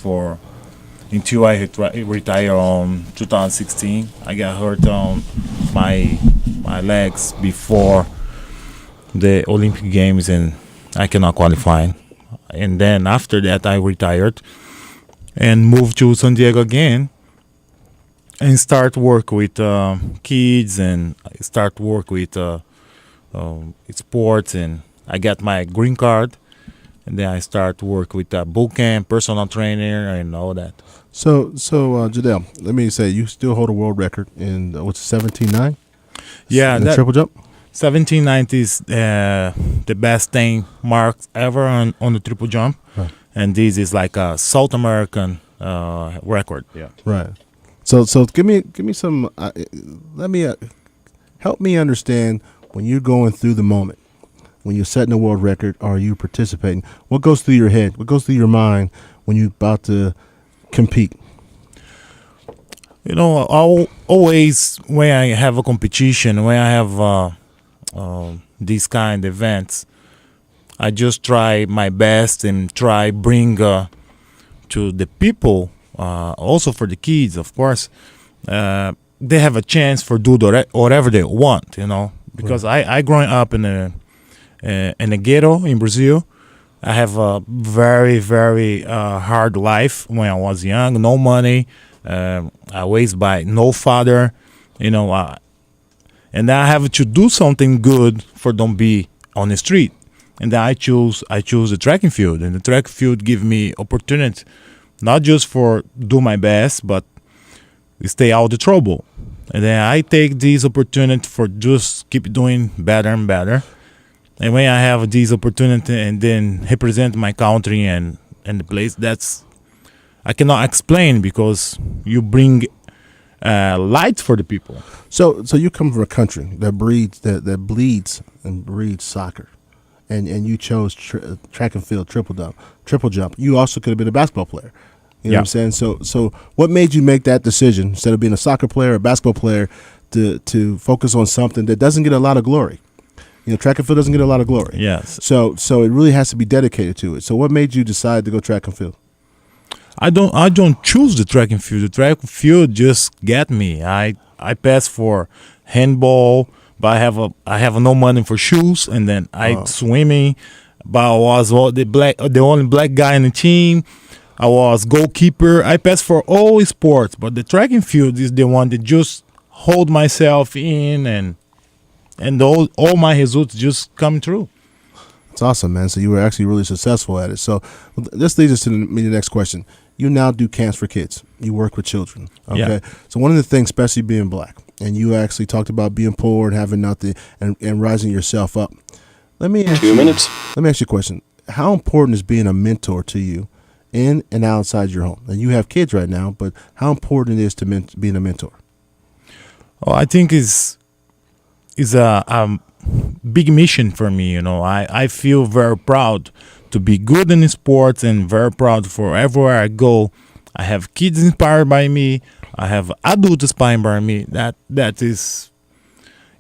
until I retired on 2016. I got hurt on my legs before the Olympic Games, and I cannot qualify. And then after that, I retired and moved to San Diego again and start work with kids and start work with sports. And I got my green card, and then I start work with boot camp, personal trainer, and all that. So Jadel, let me say, you still hold a world record in what's 17.9? Yeah, in the that triple jump. 1790 is the best thing marked ever on the triple jump, and this is like a South American record. Yeah. Right. So give me some. Let me help me understand when you're going through the moment, when you're setting a world record, or you participating. What goes through your head? What goes through your mind when you're about to compete? You know, always when I have a competition, when I have these kind of events, I just try my best and try bring to the people, also for the kids, of course, they have a chance for do whatever they want, you know, because I growing up in a ghetto in Brazil. I have a very, very hard life when I was young. No money. I was by no father, you know, and I have to do something good for don't be on the street. And then I choose the track and field, and the track and field give me opportunity, not just for do my best, but stay out of the trouble. And then I take this opportunity for just keep doing better and better. And when I have this opportunity and then represent my country and the place, that's I cannot explain, because you bring light for the people. So you come from a country that bleeds and breeds soccer, and you chose track and field, triple jump. You also could have been a basketball player. You know what I'm saying? So what made you make that decision, instead of being a soccer player or a basketball player, to focus on something that doesn't get a lot of glory? You know, track and field doesn't get a lot of glory. Yes. So it really has to be dedicated to it. So what made you decide to go track and field? I don't choose the track and field. The track and field just get me. I pass for handball, but I have no money for shoes, and then I swimming. But I was the only black guy in the team. I was goalkeeper. I pass for all sports, but the track and field is the one that just hold myself in, and all my results just come true. It's awesome, man. So you were actually really successful at it. So this leads us to the next question. You now do camps for kids. You work with children. Okay. Yeah. So one of the things, especially being black, and you actually talked about being poor and having nothing and rising yourself up. Let me ask you a question. How important is being a mentor to you in and outside your home? And you have kids right now, but how important it is to being a mentor? Oh, I think is a big mission for me. You know, I feel very proud to be good in sports, and very proud for everywhere I go. I have kids inspired by me. I have adults inspired by me. That is,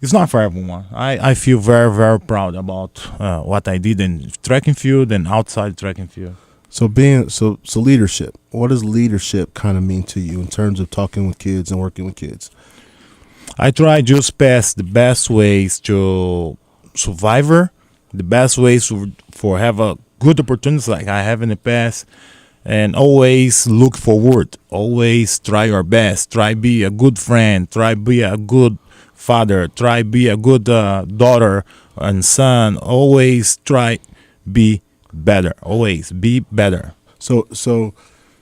it's not for everyone. I feel very, very proud about what I did in track and field and outside track and field. So leadership. What does leadership kind of mean to you in terms of talking with kids and working with kids? I try just pass the best ways to survivor, the best ways for have a good opportunities like I have in the past, and always look forward. Always try your best. Try be a good friend. Try be a good father. Try be a good daughter and son. Always try be better. Always be better. So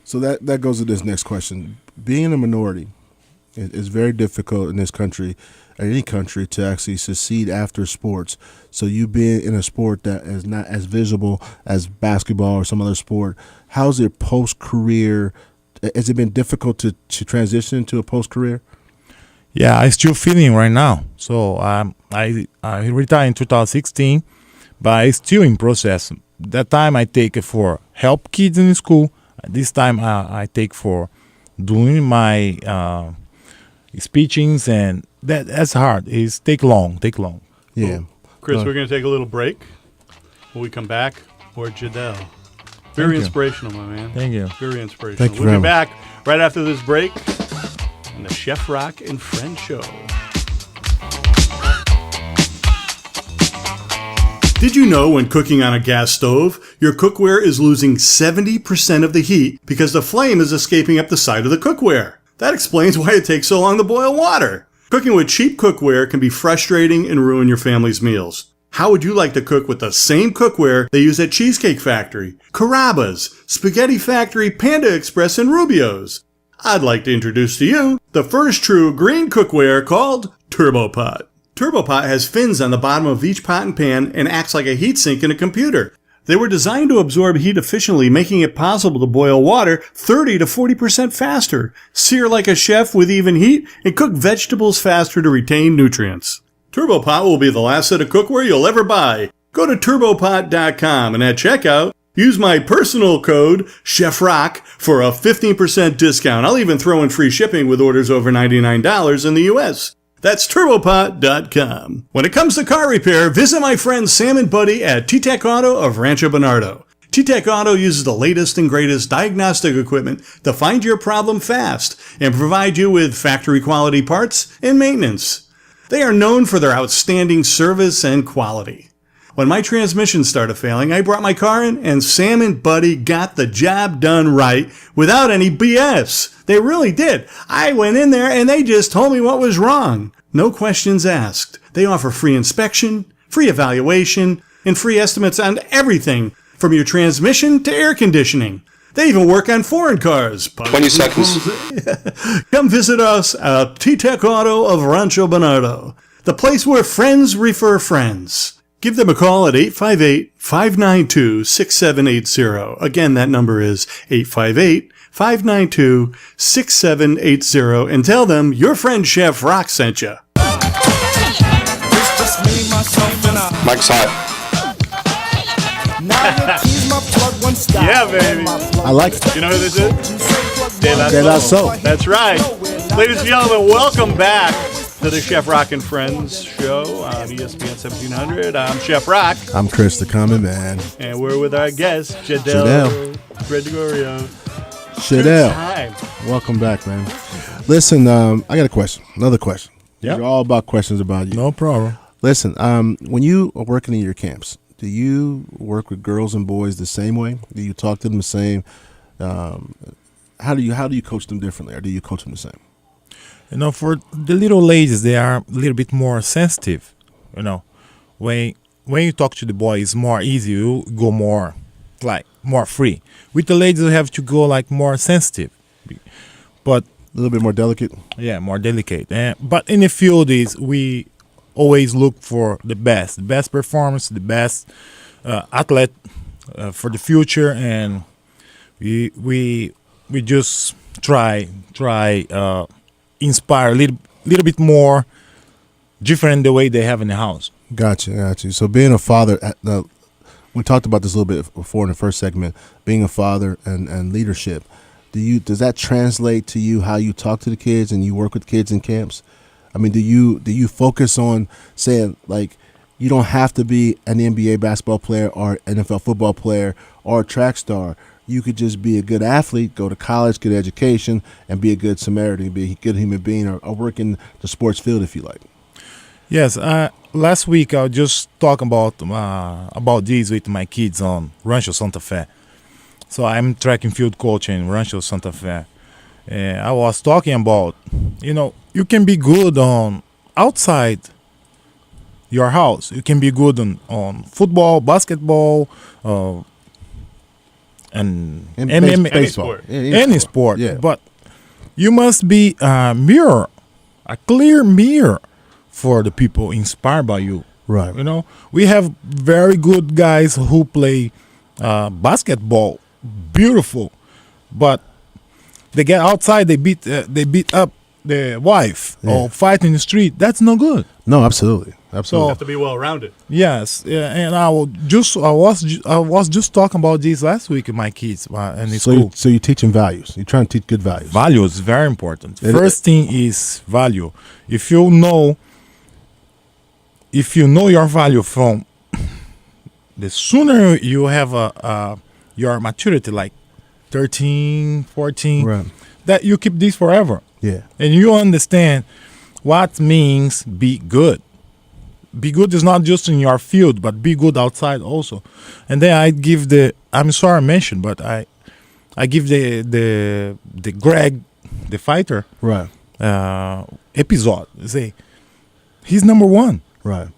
that goes to this next question. Being a minority is very difficult in this country, or any country, to actually succeed after sports. So you being in a sport that is not as visible as basketball or some other sport, how's it post-career? Has it been difficult to transition into a post-career? Yeah, I still feeling right now. So I retired in 2016, but I still in process. That time I take it for help kids in school. This time I take for doing my speechings, and that's hard. It's take long. Yeah. Chris, we're going to take a little break. When we come back, more Jadel. Very inspirational, my man. Thank you. Very inspirational. Thank you We'll very be much. back right after this break on the Chef Rock and Friends Show. Did you know when cooking on a gas stove, your cookware is losing 70% of the heat because the flame is escaping up the side of the cookware? That explains why it takes so long to boil water. Cooking with cheap cookware can be frustrating and ruin your family's meals. How would you like to cook with the same cookware they use at Cheesecake Factory, Carrabba's, Spaghetti Factory, Panda Express, and Rubio's? I'd like to introduce to you the first true green cookware called TurboPot. TurboPot has fins on the bottom of each pot and pan and acts like a heatsink in a computer. They were designed to absorb heat efficiently, making it possible to boil water 30 to 40% faster, sear like a chef with even heat, and cook vegetables faster to retain nutrients. TurboPot will be the last set of cookware you'll ever buy. Go to turbopot.com and at checkout, use my personal code CHEFROCK for a 15% discount. I'll even throw in free shipping with orders over $99 in the U.S. That's turbopot.com. When it comes to car repair, visit my friend Sam and Buddy at T-Tech Auto of Rancho Bernardo. T-Tech Auto uses the latest and greatest diagnostic equipment to find your problem fast and provide you with factory quality parts and maintenance. They are known for their outstanding service and quality. When my transmission started failing, I brought my car in and Sam and Buddy got the job done right without any BS. They really did. I went in there and they just told me what was wrong. No questions asked. They offer free inspection, free evaluation, and free estimates on everything from your transmission to air conditioning. They even work on foreign cars. 20 seconds. Come visit us at T-Tech Auto of Rancho Bernardo, the place where friends refer friends. Give them a call at 858-592-6780. Again, that number is 858-592-6780, and tell them your friend Chef Rock sent you. Mike's hot. Yeah, baby. I like it. You know who this is? De La Soul. That's right. Ladies and gentlemen, welcome back to the Chef Rock and Friends show on ESPN 1700. I'm Chef Rock. I'm Chris the Common Man. And we're with our guest, Jadel Gregorio. Jadel. Time. Welcome back, man. Listen, I got a question. Another question. Yep. These are all about questions about you. No problem. Listen, when you are working in your camps, do you work with girls and boys the same way? Do you talk to them the same? How do you coach them differently, or do you coach them the same? You know, for the little ladies, they are a little bit more sensitive. You know, when you talk to the boy, it's more easy. You go more free. With the ladies, you have to go more sensitive, but A little bit more delicate. yeah, more delicate. But in the field, we always look for the best performance, the best athlete for the future, and we just try. Inspire a little bit more different the way they have in the house. Gotcha. So being a father, we talked about this a little bit before in the first segment, being a father and leadership, does that translate to you how you talk to the kids and you work with kids in camps? I mean, do you focus on saying, you don't have to be an NBA basketball player or NFL football player or a track star? You could just be a good athlete, go to college, get education, and be a good Samaritan, be a good human being, or work in the sports field if you like. Yes, last week I was just talking about this with my kids on Rancho Santa Fe. So I'm track and field coach in Rancho Santa Fe. I was talking about, you can be good on outside your house. You can be good on football, basketball, and baseball. Any sport. Yeah. But you must be a clear mirror for the people inspired by you. Right. We have very good guys who play basketball, beautiful, but they get outside, they beat up their wife or fight in the street. That's no good. No, absolutely. You have to be well-rounded. Yes, and I was just talking about this last week with my kids in school. So you're teaching values. You're trying to teach good values. Value is very important. First thing is value. If you know your value from the sooner you have your maturity, like 13, 14, Right. that you keep this forever. Yeah. And you understand what means be good. be good is not just in your field, but be good outside also. And then I give I'm sorry I mentioned, but I give the Greg, the fighter, Right. Episode. Say he's number one, Right.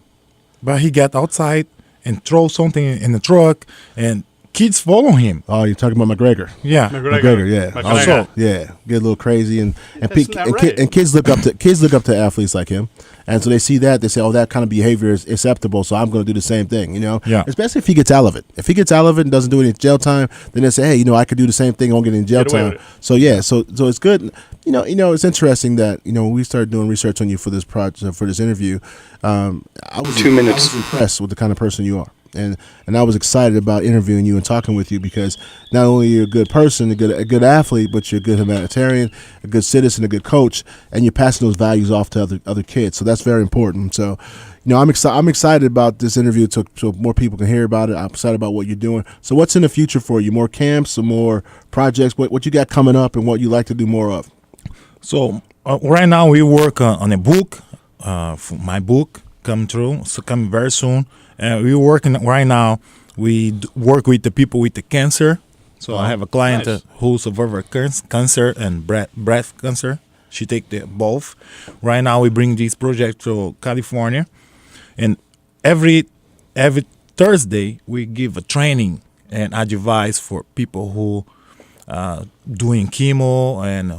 but he got outside and throw something in the truck, and kids follow him. Oh, you're talking about McGregor. Yeah, McGregor, yeah. McGregor. Also, yeah, get a little crazy, and That's not right. kids look up to athletes like him, and so they see that, they say, oh, that kind of behavior is acceptable, so I'm going to do the same thing, you know. Yeah. Especially if he gets out of it. If he gets out of it and doesn't do any jail time, then they say, hey, you know, I could do the same thing, I won't get any jail Get away time. with it. So yeah, so it's good. You know, it's interesting that when we started doing research on you for this project, for this interview, I was 2 minutes. I was impressed with the kind of person you are. And I was excited about interviewing you and talking with you because not only you're a good person, a good athlete, but you're a good humanitarian, a good citizen, a good coach, and you're passing those values off to other kids. So that's very important. So, I'm excited about this interview so more people can hear about it. I'm excited about what you're doing. So what's in the future for you? More camps, some more projects? What you got coming up and what you like to do more of? So right now we work on a book. For my book coming very soon. And we're working right now. We work with the people with the cancer. So I have a client nice. who survived cancer and breast cancer. She take both. Right now we bring this project to California, and every Thursday we give a training and advice for people who doing chemo and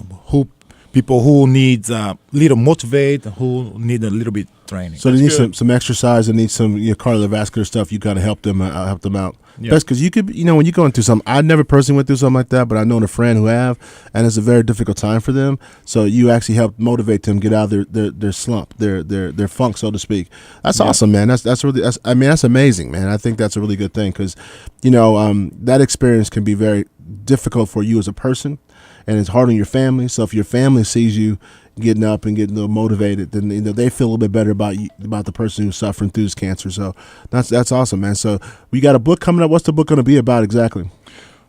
people who need little motivate, who need a little bit training. So they need good. some exercise and need some cardiovascular stuff. You got to help them out. Yeah. That's because you could, when you're going through something. I never personally went through something like that, but I know a friend who have, and it's a very difficult time for them. So you actually help motivate them get out of their slump, their funk, so to speak. That's awesome, man. That's amazing, man. I think that's a really good thing because, that experience can be very difficult for you as a person, and it's hard on your family. So if your family sees you getting up and getting a little motivated, then they feel a little bit better about you, about the person who's suffering through this cancer. So that's awesome, man. So we got a book coming up. What's the book going to be about exactly?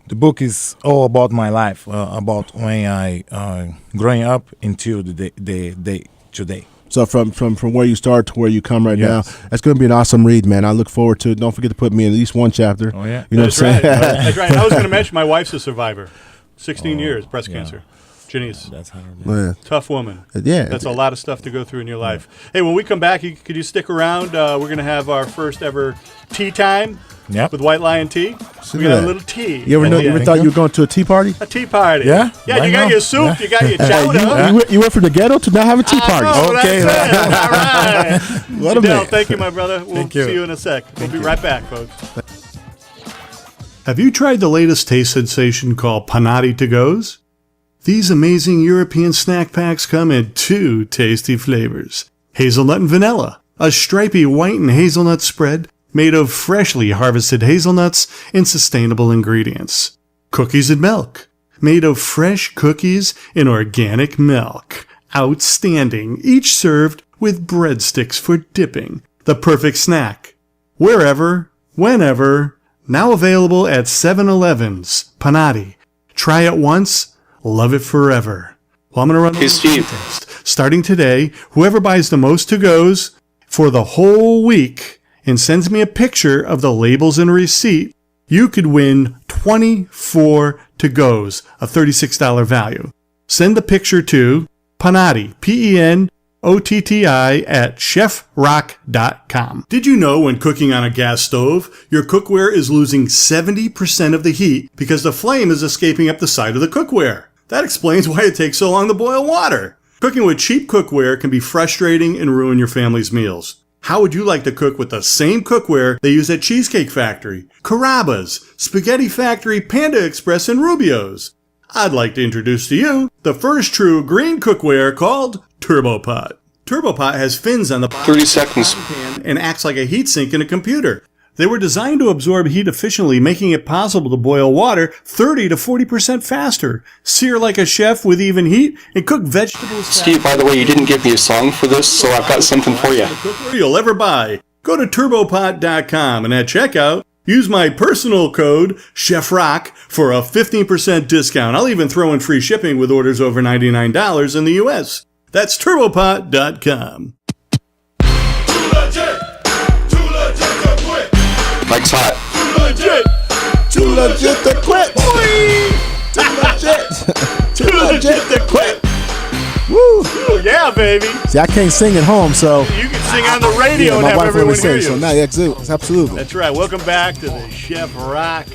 The book is all about my life, about when I growing up until the day today. So from where you start to where you come right Yes. now, that's going to be an awesome read, man. I look forward to it. Don't forget to put me in at least one chapter. Oh, yeah. You know That's what I'm right. saying? That's right. I was going to mention my wife's a survivor. 16 years, breast yeah. cancer. Janice. That's how. Yeah. Tough woman. Yeah. That's a lot of stuff to go through in your life. Hey, when we come back, could you stick around? We're going to have our first ever tea time Yep. with White Lion Tea. See We got that. a little tea. You ever thought you were going to a tea party? A tea party. Yeah? Yeah, Why you got not? your soup, Yeah. you got your chowder. You went from the ghetto to now have a tea party. Okay, Okay. All right. What a Jadel, man. thank you, my brother. We'll Thank you. see you in a sec. We'll be right back, folks. Have you tried the latest taste sensation called Panati To-Goes? These amazing European snack packs come in 2 tasty flavors. Hazelnut and vanilla, a stripy white and hazelnut spread made of freshly harvested hazelnuts and sustainable ingredients. Cookies and milk, made of fresh cookies and organic milk. Outstanding, each served with breadsticks for dipping. The perfect snack. Wherever, whenever, now available at 7-Elevens. Panati. Try it once. Love it forever. Well, I'm going to run Hey, Steve. contest. Starting today, whoever buys the most to-goes for the whole week and sends me a picture of the labels and receipt, you could win 24 to-goes, a $36 value. Send the picture to Panati, PENOTTI at chefrock.com. Did you know when cooking on a gas stove, your cookware is losing 70% of the heat because the flame is escaping up the side of the cookware? That explains why it takes so long to boil water. Cooking with cheap cookware can be frustrating and ruin your family's meals. How would you like to cook with the same cookware they use at Cheesecake Factory, Carrabba's, Spaghetti Factory, Panda Express, and Rubio's? I'd like to introduce to you the first true green cookware called TurboPot. TurboPot has fins on the bottom 30 seconds. and acts like a heatsink in a computer. They were designed to absorb heat efficiently, making it possible to boil water 30 to 40% faster, sear like a chef with even heat, and cook vegetables Steve, by the way, you didn't give me a song for this, so I've got something for you. cookware you'll ever buy. Go to turbopot.com and at checkout, use my personal code CHEFROCK for a 15% discount. I'll even throw in free shipping with orders over $99 in the US. That's turbopot.com. Mike's hot. Too legit to quit. Too legit to quit. Woo. Oh, yeah, baby. See, I can't sing at home, so You can sing on the radio and my have wife everyone would hear say. you. So now, yeah, absolutely. That's right. Welcome back to the Chef Rock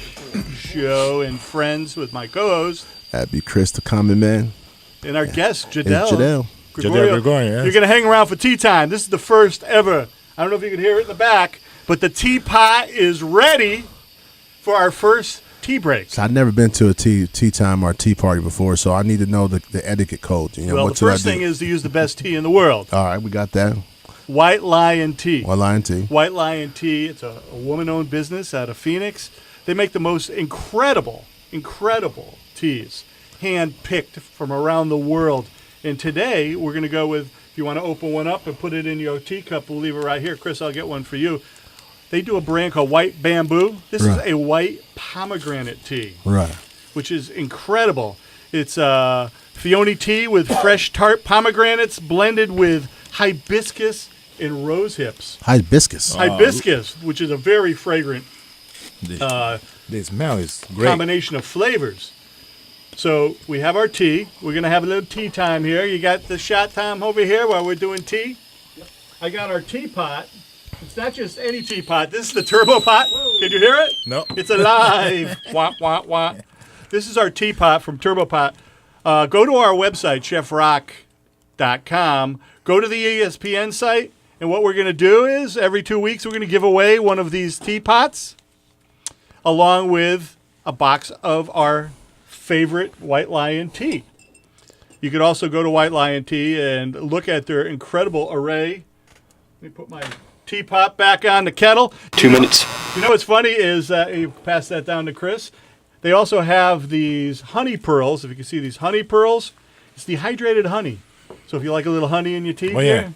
Show and Friends with my co-host That'd be Chris, the common man. and our guest, And Jadel. Jadel. Gregorio, yes. You're going to hang around for tea time. This is the first ever. I don't know if you can hear it in the back, but the teapot is ready for our first tea break. So I've never been to a tea time or tea party before, so I need to know the etiquette code. You know, Well, what the should I first do? thing is to use the best tea in the world, All right, we got that. White Lion Tea. One line tea. White Lion Tea. It's a woman-owned business out of Phoenix. They make the most incredible teas, hand-picked from around the world. And today we're going to go with, if you want to open one up and put it in your teacup, we'll leave it right here. Chris, I'll get one for you. They do a brand called White Bamboo. This is a white pomegranate tea, Right. which is incredible. It's Fione tea with fresh tart pomegranates blended with hibiscus and rose hips. Hibiscus. Hibiscus, which is a very fragrant The smell is great. combination of flavors. So we have our tea. We're going to have a little tea time here. You got the shot time over here while we're doing tea? I got our teapot. It's not just any teapot. This is the turbo pot. Can you hear it? No. It's alive. Wah, wah, wah. This is our teapot from Turbo Pot. Go to our website, chefrock.com. Go to the ESPN site. And what we're going to do is every 2 weeks we're going to give away one of these teapots along with a box of our favorite White Lion tea. You could also go to White Lion Tea and look at their incredible array. Let me put my teapot back on the kettle. 2 minutes. You know what's funny is you pass that down to Chris. They also have these honey pearls. If you can see these honey pearls, it's dehydrated honey. So if you like a little honey in your tea, Oh, yeah.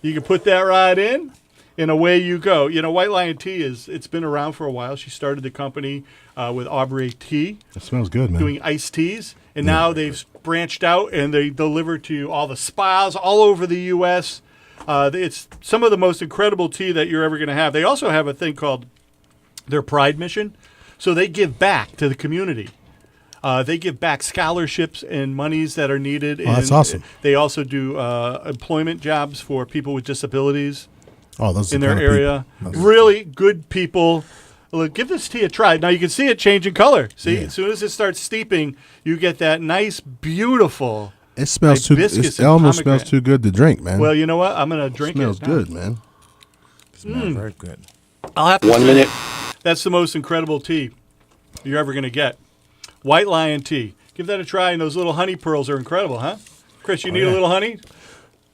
you can put that right in, and away you go. You know, White Lion Tea it's been around for a while. She started the company with Aubrey Tea, It smells good, man. doing iced teas, and now they've branched out and they deliver to all the spas all over the U.S. It's some of the most incredible tea that you're ever going to have. They also have a thing called their Pride Mission, so they give back to the community. They give back scholarships and monies that are needed. Oh, that's and awesome. They also do employment jobs for people with disabilities Oh, those are in the their kind of area. people. Really good people. Look, give this tea a try. Now you can see it changing color. See, Yeah. as soon as it starts steeping, you get that nice, beautiful. It smells too. hibiscus It and almost smells pomegranate. too good to drink, man. Well, you know what? I'm gonna drink smells it. good, man. Smell very good. I'll have to 1 say, minute. That's the most incredible tea you're ever gonna get. White Lion tea. Give that a try, and those little honey pearls are incredible, huh? Chris, you need a little honey?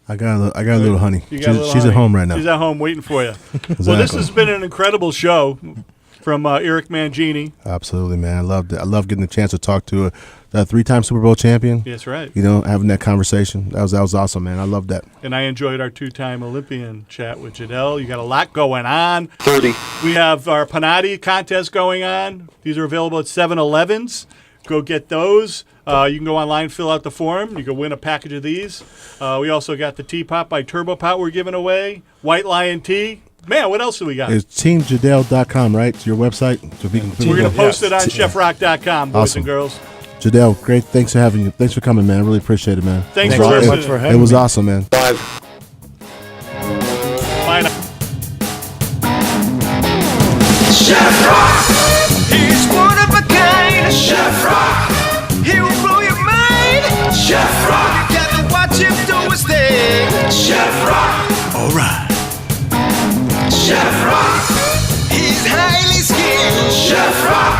I got a little honey. You got a little She's honey. at home right now. She's at home waiting for you. Well, this Exactly. has been an incredible show from Eric Mangini. Absolutely, man. I loved it. I love getting the chance to talk to a 3-time Super Bowl champion. That's right. You know, having that conversation. That was awesome, man. I love that. And I enjoyed our 2-time Olympian chat with Jadel. You got a lot going on. 30. We have our Panati contest going on. These are available at 7-Elevens. Go get those. You can go online, fill out the form. You can win a package of these. We also got the Teapot by Turbo Pot we're giving away. White Lion Tea. Man, what else do we got? It's teamjadel.com, right? It's your website. So we can We're going to post it on Yes. chefrock.com, boys Awesome. and girls. Jadel, great. Thanks for having you. Thanks for coming, man. I really appreciate it, man. Thanks It was very aw- much it- for having It was me. awesome, man. 5. Bye now. Chef Rock, he's one of a kind. Chef Rock, he will blow your mind. Chef Rock, you got to watch him do his thing. Chef Rock, alright. Chef Rock, he's highly skilled. Chef Rock,